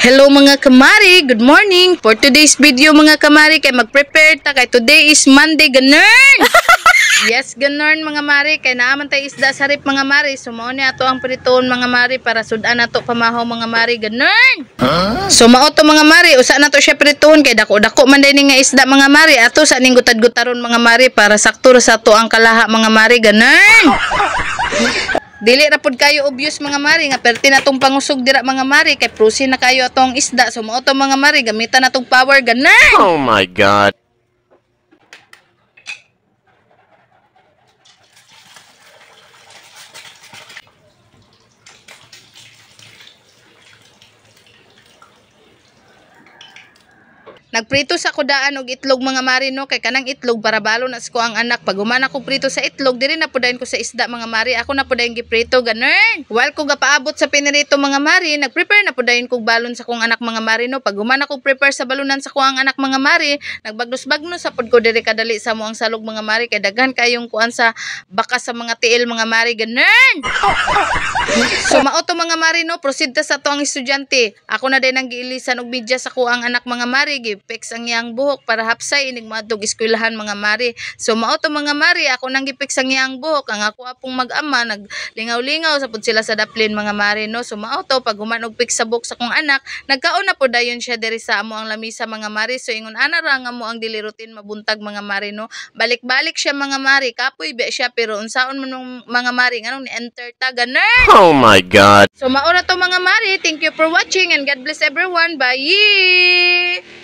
Hello mga kamari, good morning. For today's video mga kamari, kay mag-prepare ta kay today is Monday ganern. Yes, ganern mga mari, kay naaman tay isda sa rip mga mari. So mao ni ato ang pritoon mga mari para sudan nato pamahaw mga mari ganern. So mao to mga mari, usa na to siya pritoon kay dako-dako man day ni nga isda mga mari. Ato sa ning gutad-gutaron mga mari para sakto ra sa to ang kalaha mga mari ganern. Dili ra pud kayo obvious mga mari nga perti na tong pangusog dira mga mari kay prusin na kayo atong isda. So mao to mga mari, gamitan na tong power ganern. Oh my god. Nagprito sa kudaan og itlog mga mari no, kay kanang itlog para balo na ko ang anak. Pag human ako prito sa itlog, diri na pudayon ko sa isda mga mari. Ako na pudayon giprito ganern. While ko gapaabot sa pinirito mga mari, nagprepare na pudayon kog balon sa kong anak mga mari no. Pag human ako prepare sa balunan sa kuang anak mga mari, nagbagnos-bagnos sa pud ko diri kadali sa mo ang salog mga mari kay daghan kayong kuan sa baka sa mga tiil mga mari ganern. So mao to mga mari no, proceed ta sa to ang estudyante. Ako na din ang giilisan og media sa kuang anak mga mari, gipix ang iyang buhok para hapsay inig madtog eskwelahan mga mari. So mao to mga mari, ako nang gipix ang iyang buhok. Ang ako apong mag-ama naglingaw-lingaw sa pud sila sa daplin mga mari no. So mao to pag human og pix sa buhok sa kong anak, nagkaon na pud dayon siya diri sa amo ang lamisa mga mari. So ingon ana ra nga mo ang dili routine mabuntag mga mari no. Balik-balik siya mga mari, kapoy ba siya pero unsaon man mga mari nganong ni enter ta ganern. Oh my god. So mao na to mga mari. Thank you for watching and God bless everyone. Bye!